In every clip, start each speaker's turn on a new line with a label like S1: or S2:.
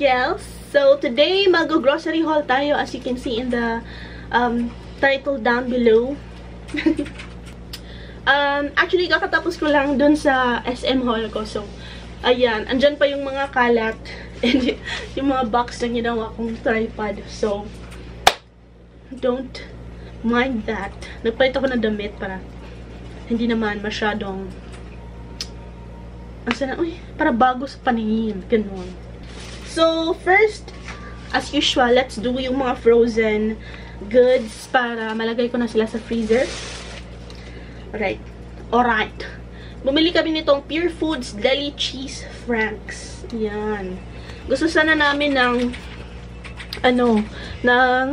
S1: gals! So, today, mag-grocery haul tayo as you can see in the title down below. Actually, kakatapos ko lang dun sa SM haul ko. So, ayan. Andyan pa yung mga kalat and yung mga box na ginawa kong tripod. So, don't mind that. Nagpalit ako ng damit para hindi naman masyadong para bago sa paningin. Ganun. So, first, as usual, let's do yung mga frozen goods para malagay ko na sila sa freezer. Alright. Bumili kami nitong Pure Foods Deli Cheese Franks. Yan. Gusto sana namin ng ng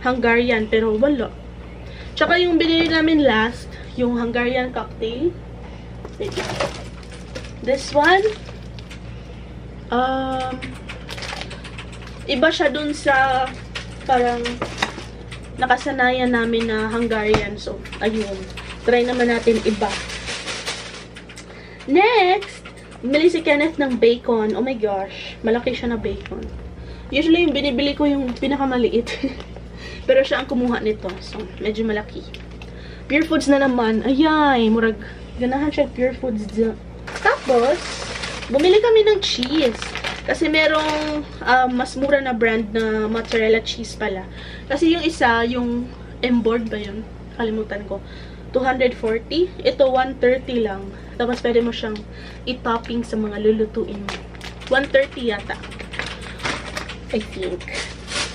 S1: Hungarian, pero wala. Tsaka yung binili namin last, yung Hungarian cocktail. Wait lang. This one, iba siya dun sa parang nakasanayan namin na Hungarian. So, ayun. Try naman natin iba. Next, bumili si Kenneth ng bacon. Oh my gosh. Malaki siya na bacon. Usually, yung binibili ko yung pinakamaliit. Pero siya ang kumuha nito. So, medyo malaki. Pure Foods na naman. Ayay, murag ganahan siya Pure Foods. Tapos, bumili kami ng cheese. Kasi merong mas mura na brand na mozzarella cheese pala. Kasi yung isa, yung M-board ba yun? Kalimutan ko. 240. Ito, 130 lang. Tapos, pwede mo siyang i-topping sa mga lulutuin mo. 130 yata. I think.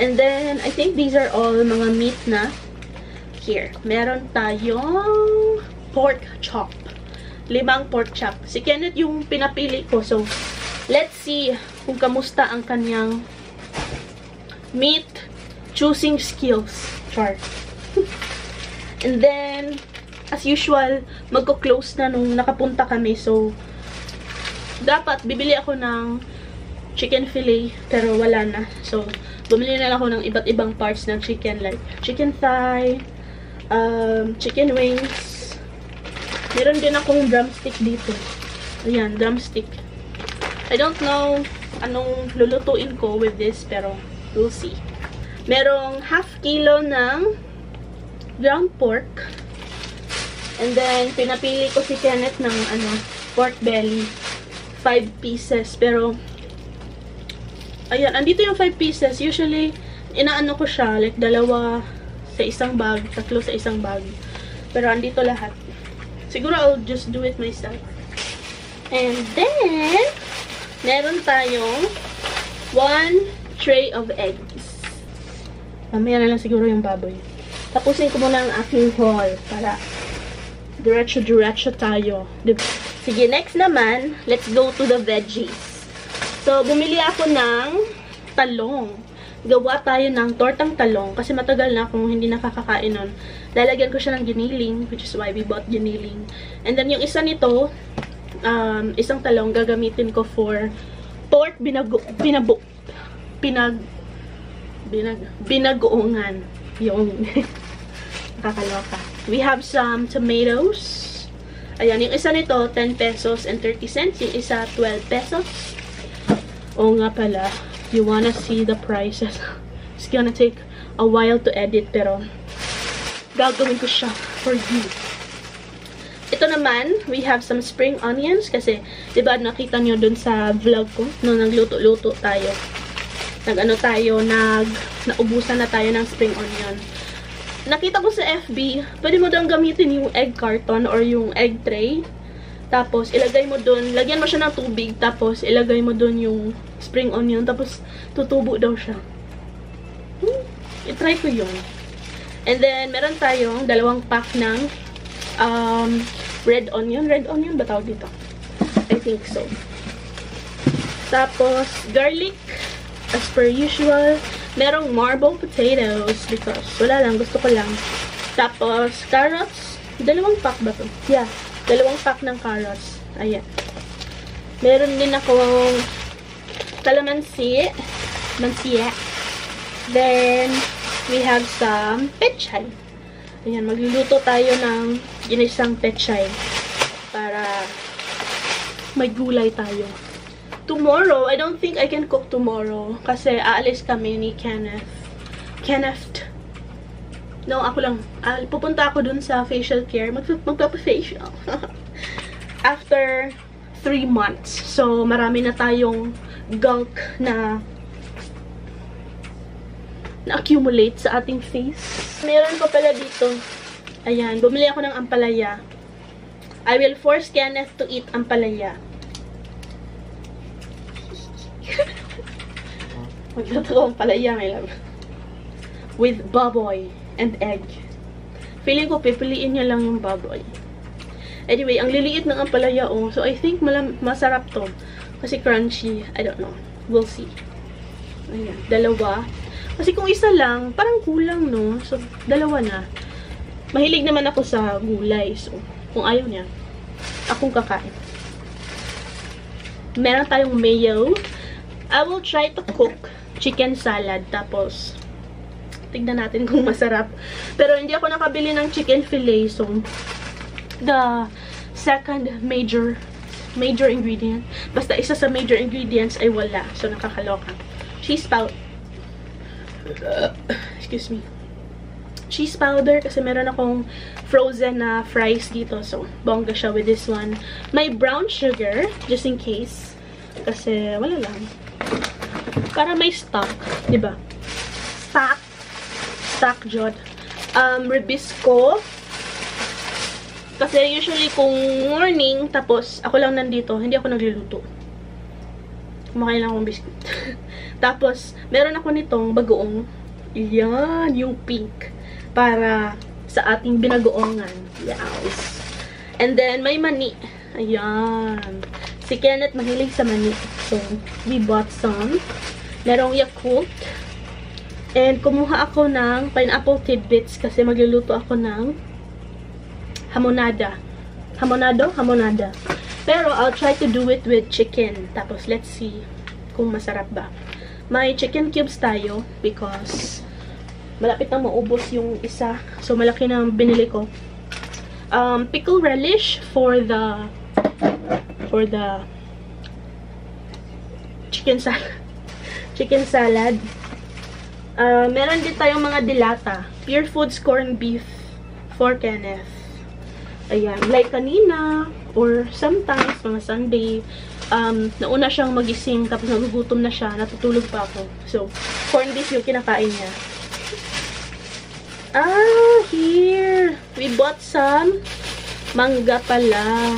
S1: And then, I think these are all mga meat na. Here. Meron tayong pork chop. 5 pork chop. Si Kenneth yung pinapili ko. So, let's see kung kamusta ang kanyang meat choosing skills. Char. And then, as usual, magko-close na nung nakapunta kami. So, dapat bibili ako ng chicken fillet. Pero wala na. So, bumili na lang ako ng iba't ibang parts ng chicken. Like, chicken thigh, chicken wings. Meron din akong drumstick dito. Ayan, drumstick. I don't know anong lulutuin ko with this, pero we'll see. Merong half kilo ng ground pork. And then, pinapili ko si Kenneth ng pork belly. 5 pieces. Pero, ayan, andito yung 5 pieces. Usually, inaano ko siya. Like, 2 sa isang bag, 3 sa isang bag. Pero, andito lahat. Siguro, I'll just do it myself. And then, meron tayong 1 tray of eggs. Mamaya na lang siguro yung baboy. Tapusin ko muna ang aking haul para diretso-diretso tayo. Sige, next naman, let's go to the veggies. So, bumili ako ng talong. Gawa tayo ng tortang talong kasi matagal na akong hindi nakakakain nun. Lalagyan ko siya ng giniling, which is why we bought giniling. And then, yung isa nito, isang talong gagamitin ko for pork binagoongan. Yung nakakaloka. We have some tomatoes. Ayan, yung isa nito, 10 pesos and 30 cents. Yung isa, 12 pesos. Oo nga pala, you wanna see the prices. It's gonna take a while to edit, pero gagawin ko siya for you. Ito naman, we have some spring onions kasi, diba nakita nyo dun sa vlog ko, nung nagluto-luto tayo. Naubusan na tayo ng spring onion. Nakita ko sa FB, pwede mo doon gamitin yung egg carton or yung egg tray. Tapos, ilagay mo doon, lagyan mo siya ng tubig, tapos ilagay mo doon yung spring onion, tapos tutubo daw siya. I-try ko yun. And then, meron tayong 2 pack ng red onion. Red onion ba tawag dito? I think so. Tapos, garlic. As per usual. Merong marble potatoes because wala lang, gusto ko lang. Tapos, carrots. 2 pack ba to? Yeah. 2 pack ng carrots. Ayan. Meron din akong kalamansi. Mansiya. Then, we have some pechay. Ayan, magluluto tayo ng ginisang pechay para may gulay tayo. tomorrow, I don't think I can cook tomorrow. Kasi aalis kami ni Kenneth. No, ako lang. Pupunta ako dun sa facial care. Magpapa-facial. After 3 months. So, marami na tayong gunk na accumulate sa ating face. Meron ko pala dito. Ayan, bumili ako ng ampalaya. I will force Kenneth to eat ampalaya. Magluto ko ampalaya, my love. With baboy and egg. Feeling ko, pipiliin niya lang yung baboy. Anyway, ang liliit ng ampalaya, oh. So, I think masarap to. Kasi crunchy. I don't know. We'll see. Ayan, dalawa. Kasi kung isa lang, parang kulang, no? So, dalawa na. Mahilig naman ako sa gulay. So, kung ayaw niya, akong kakain. Meron tayong mayo. I will try to cook chicken salad. Tapos, tignan natin kung masarap. Pero hindi ako nakabili ng chicken fillet. So, the second major ingredient. Basta isa sa major ingredients ay wala. So, nakakaloka. Cheese powder. Excuse me. Cheese powder kasi meron akong frozen na fries dito. So, bongga siya with this one. May brown sugar, just in case. Kasi, wala lang. Para may stock. Diba? Stock, Jod. Ribisco. Kasi usually kung morning, tapos ako lang nandito, hindi ako nagluluto. Kumakain lang akong biscuit. Tapos, meron ako nitong bagoong. Yan, yung pink. Para sa ating binagoongan. Yes. And then, may mani. Ayan. Si Kenneth mahilig sa mani. So, we bought some. Merong Yakult. And, kumuha ako ng pineapple tidbits kasi magluluto ako ng hamonada. Hamonada. Pero, I'll try to do it with chicken. Tapos, let's see kung masarap ba. May chicken cubes tayo because malapit na maubos yung isa. So, malaki na binili ko. Pickle relish for the chicken salad. Meron din tayong mga dilata. Pure Foods corned beef for Kenneth. Ayan. Like kanina, or sometimes, mga Sunday, nauna siyang magising, tapos nagugutom na siya, natutulog pa ako. So, corned beef yung kinakain niya. Here! We bought some mangga pala.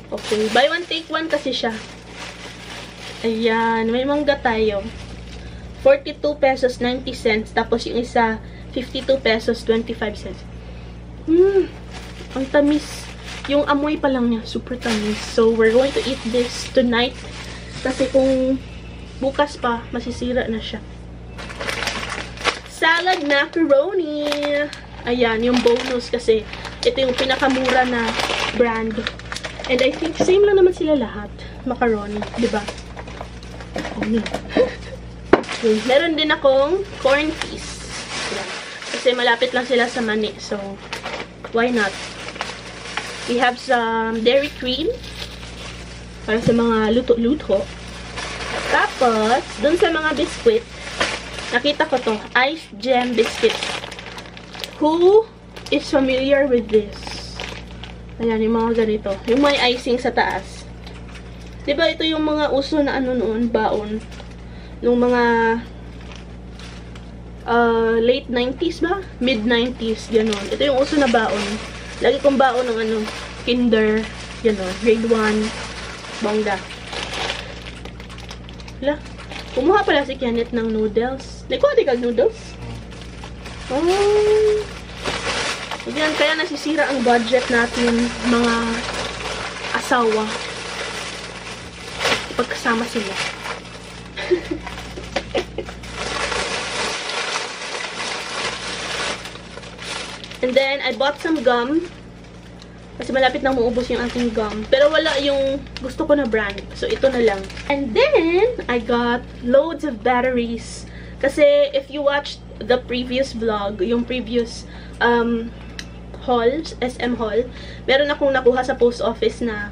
S1: Okay. Buy one, take one kasi siya. Ayan. May mangga tayo. 42 pesos 90 cents. Tapos yung isa, 52 pesos 25 cents. Ang tamis. Yung amoy pa lang niya, super tamis. So, we're going to eat this tonight. Kasi kung bukas pa, masisira na siya. Salad macaroni. Ayan, yung bonus kasi ito yung pinakamura na brand. And I think same lang naman sila lahat. Macaroni, diba? Oh, no. Okay. Meron din akong corn peas. Ayan. Kasi malapit lang sila sa mani. So, why not? We have some dairy cream para sa mga luto-luto. Tapos, dun sa mga biscuit, nakita ko to, Ice Gem Biscuit. Who is familiar with this? Ayan, yung mga ganito. Yung may icing sa taas. Diba ito yung mga uso na ano noon, baon? Nung mga late 90s ba? Mid-90s, gano'n. Ito yung uso na baon. Lagi kong baon ng ano, kinder, gano'n, grade 1, bongga. Wala. Kumuha pala si Kenneth ng noodles. Nikuha di kag noodles? Oh. Yan, kaya nasisira ang budget natin, mga asawa. Pagkasama sila. And then, I bought some gum. Kasi malapit na maubos yung ating gum. Pero wala yung gusto ko na brand. So, ito na lang. And then, I got loads of batteries. Kasi, if you watched the previous vlog, yung previous haul, SM haul, meron akong nakuha sa post office na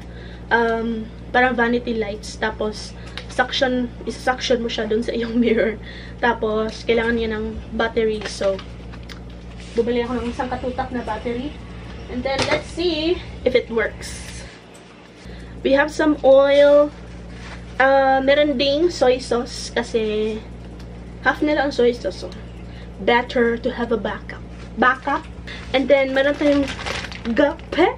S1: parang vanity lights. Tapos, isa-suction mo siya dun sa iyong mirror. Tapos, kailangan niya ng battery. So, bumili ako ng isang katutak na battery. And then, let's see if it works. We have some oil. Meron ding soy sauce kasi half nila ang soy sauce. So, better to have a backup. And then, meron tayong gape.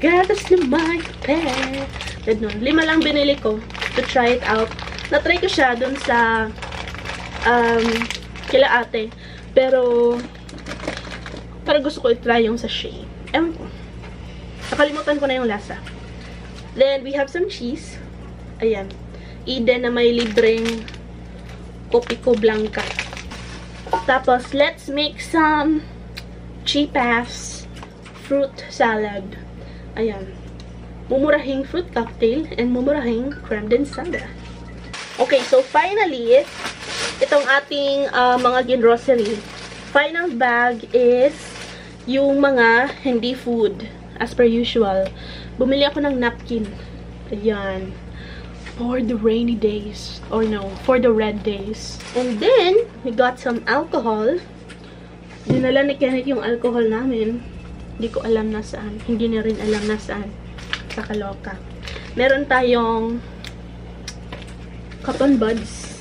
S1: Gatas na may gape. Ganun. 5 lang binili ko to try it out. Na-try ko siya dun sa kila ate. Pero parang gusto ko i-try yung sachet. Ewan ko. Nakalimutan ko na yung lasa. Then, we have some cheese. Ayan. Eden na may libreng Copico Blanca. Tapos, let's make some cheap-ass fruit salad. Ayan. Mumurahing fruit cocktail and mumurahing creme densada. Okay, so finally, itong ating mga grocery. Final bag is yung mga hindi food. As per usual. Bumili ako ng napkin. Ayan. For the rainy days. Or no, for the red days. And then, we got some alcohol. Dinala ni Kenneth yung alcohol namin. Hindi ko alam na saan. Hindi na rin alam na saan. Kakaloka. Meron tayong cotton buds.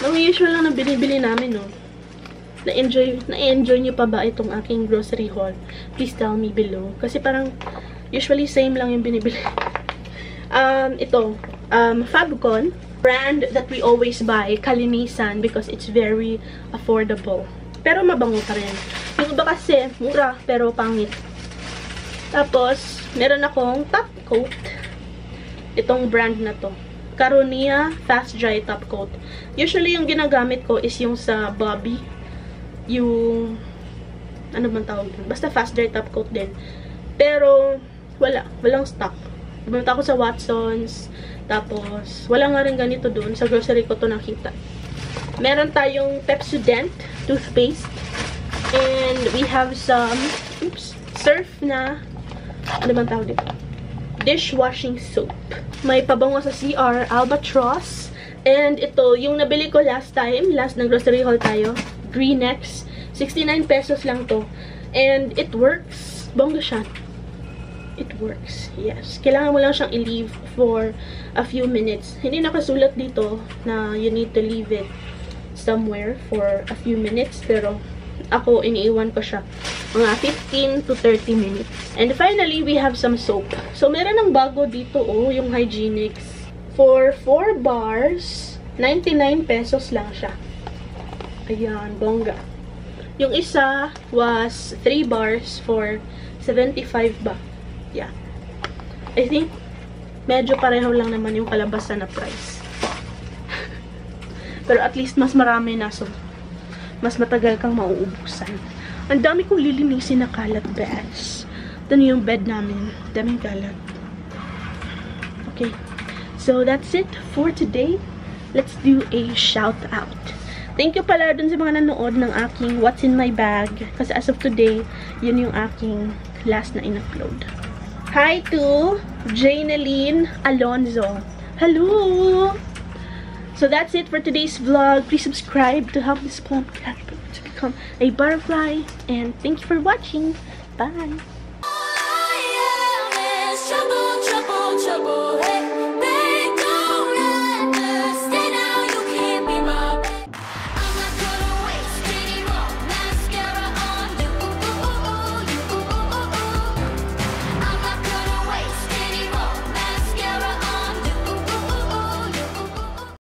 S1: Ang usual lang na binibili namin, no? Na-enjoy niyo pa ba itong aking grocery haul? Please tell me below. Kasi parang, usually same lang yung binibili. Ito, Fabcon. Brand that we always buy, Kalinisan, because it's very affordable. Pero mabango pa rin. Yung iba kasi, mura, pero pangit. Tapos, meron akong top coat. Itong brand na to. Caronia Fast Dry Top Coat. Usually, yung ginagamit ko is yung sa Bobby. Yung, ano man tawag dun? Basta Fast Dry Top Coat din. Pero, walang stock. Bumunta ako sa Watsons. Tapos, wala nga rin ganito dun. Sa grocery ko to nakita. Meron tayong Pepsodent toothpaste. And we have some, Surf na, ano man tawag dito? Dishwashing soap. May pabango sa CR, Albatross. And ito, yung nabili ko last time, last ng grocery haul tayo, Greenex. 69 pesos lang to. And it works. Bongga siya. It works. Yes. Kailangan mo lang siyang i-leave for a few minutes. Hindi nakasulat dito na you need to leave it somewhere for a few minutes. Pero ako, iniiwan ko siya mga 15 to 30 minutes. And finally, we have some soap. So, meron ng bago dito, oh, yung Hygienix. For 4 bars, 99 pesos lang siya. Ayan, bongga. Yung isa was 3 bars for 75 ba? Yeah. I think, medyo pareho lang naman yung kalabasan na price. Pero at least, mas marami na. So, mas matagal kang mauubusan. Ang dami kong lilinisin na kalat bags. Ito na yung bed namin. Daming kalat. Okay. So, that's it for today. Let's do a shout out. Thank you pala dun sa mga nanood ng aking What's in My Bag. Kasi as of today, yun yung aking last na in-upload. Hi to Janeline Alonzo. Hello! So that's it for today's vlog. Please subscribe to help this plump caterpillar to become a butterfly. And thank you for watching. Bye!
S2: All I am is trouble, trouble, trouble.